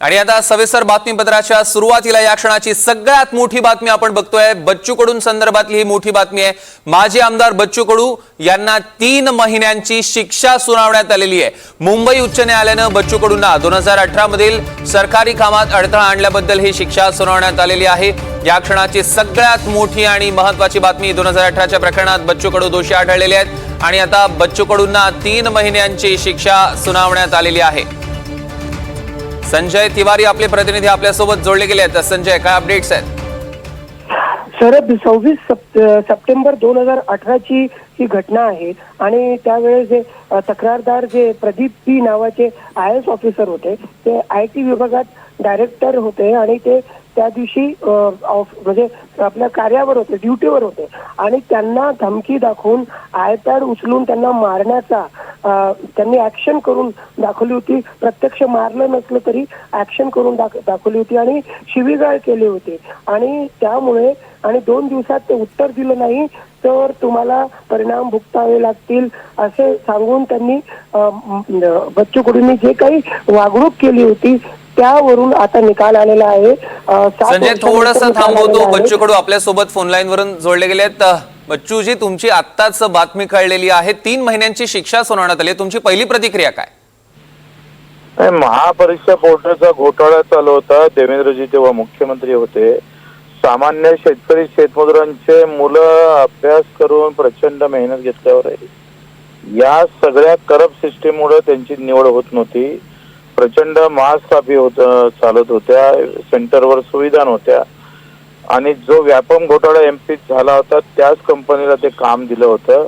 आणि आता सविस्तर बातमीपत्राच्या सुरुवातीला या क्षणाची सगळ्यात मोठी बातमी आपण बघतोय। बच्चू कडू संदर्भातली ही मोठी बातमी आहे। माजी आमदार बच्चू कडू यांना 3 महिन्यांची शिक्षा सुनावण्यात आलेली आहे। मुंबई उच्च न्यायालयाने बच्चू कडूंना 2018 मधील सरकारी कामात अडथळा आणल्याबद्दल ही शिक्षा सुनावण्यात आलेली आहे। या क्षणाची सगळ्यात मोठी आणि महत्त्वाची बातमी 2018च्या प्रकरणात बच्चू कडू दोषी आढळलेले आहेत आणि आता बच्चू कडूंना 3 महिन्यांची शिक्षा सुनावण्यात आलेली आहे। संजय तिवारी आपले प्रतिनिधी आपल्या सोबत जोडले गेले आहेत। संजय, काय अपडेट्स आहेत? सर, 26 सप्टेंबर 2018 ची ही घटना आहे आणि त्यावेळेस जे तक्रारदार जे प्रदीप पी नावाचे IAS ऑफिसर होते, ते IT विभागात डायरेक्टर होते आणि ते त्या दिवशी म्हणजे आपल्या कार्यावर होते, ड्युटीवर होते आणि त्यांना धमकी दाखवून आयपॅड उचलून त्यांना मारण्याचा त्यांनी ऍक्शन करून दाखवली होती। प्रत्यक्ष मारलं नसलं तरी ऍक्शन करून दाखवली होती आणि शिवीगाळ केली होती आणि त्यामुळे आणि 2 दिवसात ते उत्तर दिलं नाही तर तुम्हाला परिणाम भुगतावे लागतील असे सांगून त्यांनी बच्चू कडूंनी जे काही वागणूक केली होती त्यावरून आता निकाल आलेला आहे। संजय, थोडंसं थांबवतो। बच्चू कडू आपल्या सोबत फोन लाईन वरून जोडले गेले आहेत। बच्चूजी, तुमची आत्ताच बातमी कळलेली आहे, 3 महिन्यांची शिक्षा सुनावण्यात आली। तुमची पहिली प्रतिक्रिया काय? महापरीक्षा पोर्टलचा घोटाळा चालू होता। देवेंद्रजी तेव्हा मुख्यमंत्री होते। सामान्य शेतकरी शेतमजुरांचे मुलं अभ्यास करून प्रचंड मेहनत घेतल्यावर या सगळ्या करप्ट सिस्टीम मुळे त्यांची निवड होत नव्हती। प्रचंड मासकापी चालत होत्या, सेंटरवर सुविधा नव्हत्या आणि जो व्यापम घोटाळा MP झाला होता त्याच कंपनीला ते काम दिलं होतं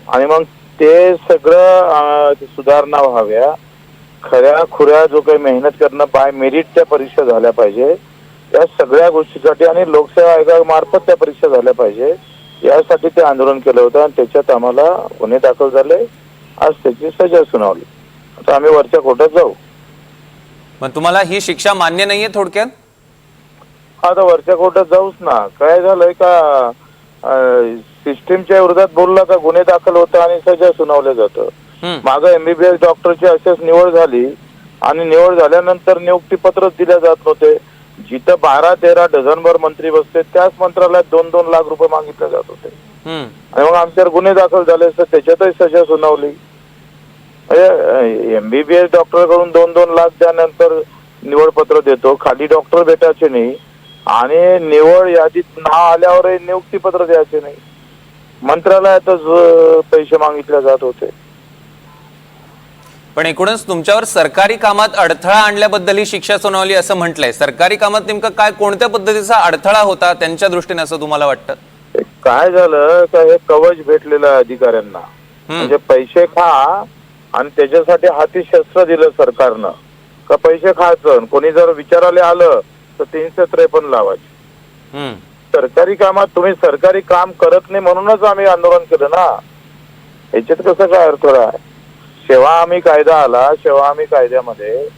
आणि मग ते सगळं सुधारणा व्हाव्या, खऱ्या खुऱ्या जो काही मेहनत करणं बाय मेरिट त्या परीक्षा झाल्या पाहिजे, या सगळ्या गोष्टीसाठी आणि लोकसेवा आयोगामार्फत त्या परीक्षा झाल्या पाहिजे यासाठी ते आंदोलन केलं होतं आणि त्याच्यात आम्हाला गुन्हे दाखल झाले। आज त्याची सजा सुनावली। आता आम्ही वरच्या कोर्टात जाऊ। पण तुम्हाला ही शिक्षा मान्य नाहीये थोडक्यात? आता वरच्या कोर्टात जाऊच ना। काय झालंय का सिस्टीमच्या विरोधात बोलला का गुन्हे दाखल होता आणि सजा सुनावलं जातं। मागं MBBS डॉक्टरची अशीच निवड झाली आणि निवड झाल्यानंतर नियुक्ती पत्रच दिल्या जात नव्हते। जिथं 12-13 डझनभर मंत्री बसते त्याच मंत्रालयात 2-2 लाख रुपये मागितले जात होते आणि मग आमच्यावर गुन्हे दाखल झाले तर त्याच्यातही सजा सुनावली। MBBS डॉक्टर कडून 2-2 लाख त्यानंतर निवडपत्र देतो, खाली डॉक्टर भेटायचे नाही आणि निवड यादीत नाव आल्यावर नियुक्ती पत्र द्यायचे नाही, मंत्रालयातच पैसे मागितले जात होते। पण एकूणच तुमच्यावर सरकारी कामात अडथळा आणल्याबद्दल ही शिक्षा सुनावली असं म्हटलंय। सरकारी कामात नेमकं काय, कोणत्या पद्धतीचा अडथळा होता त्यांच्या दृष्टीने असं तुम्हाला वाटतं? काय झालं का हे कवच भेटलेलं अधिकाऱ्यांना, म्हणजे पैसे खा आणि त्याच्यासाठी हाती शस्त्र दिलं सरकारनं का पैसे खायचं, कोणी जर विचारायला आलं तर 353 लावायचे। सरकारी कामात तुम्ही सरकारी काम करत नाही म्हणूनच आम्ही आंदोलन केलं ना, याच्यात कसं काय अडथळा आहे? सेवा हमी कायदा आला, सेवा हमी कायद्यामध्ये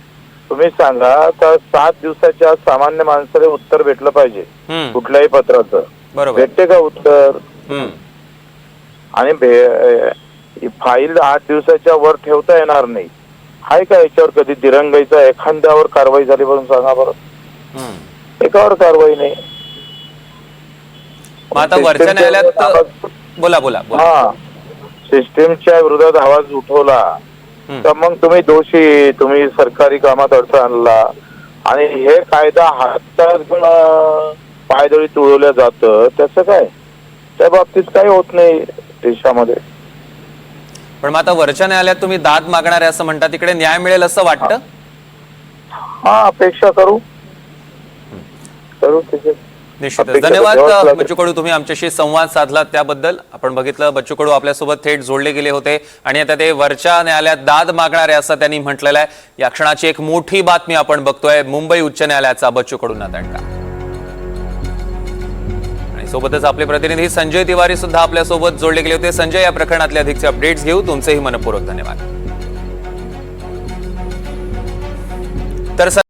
तुम्ही सांगा का 7 दिवसाच्या सामान्य माणसाला उत्तर भेटलं पाहिजे कुठल्याही पत्राचं, भेटते का उत्तर? आणि फाईल 8 दिवसाच्या वर ठेवता येणार नाही, हाय का याच्यावर कधी दिरंगाईचा एखाद्यावर कारवाई झाली म्हणून सांगा बरं? एकावर कारवाई नाही। आता वरच्या न्यायालयात बोला बोला हा सिस्टीमच्या विरोधात आवाज उठवला तर मग तुम्ही दोषी, तुम्ही सरकारी कामात अडथळा आणला आणि हे कायदा हातात पायदळी तुळवल्या जातं, त्याचं काय? त्या बाबतीत काही होत नाही देशामध्ये। पण आता वरच्या न्यायालयात तुम्ही दाद मागणार आहे असं म्हणता, तिकडे न्याय मिळेल असं वाटतं? हा, अपेक्षा करू। निश्चितच। धन्यवाद बच्चू कडू, तुम्ही आमच्याशी संवाद साधला त्याबद्दल। आपण बघितलं बच्चू कडू आपल्यासोबत थेट जोडले गेले होते आणि आता ते वरच्या न्यायालयात दाद मागणार आहे असं त्यांनी म्हटलेलं आहे। या क्षणाची एक मोठी बातमी आपण बघतोय, मुंबई उच्च न्यायालयाचा बच्चू कडूंना दणका। आणि सोबतच आपले प्रतिनिधी संजय तिवारी सुद्धा आपल्यासोबत जोडले गेले होते। संजय, या प्रकरणातले अधिकचे अपडेट्स घेऊ। तुमचेही मनपूर्वक धन्यवाद। तर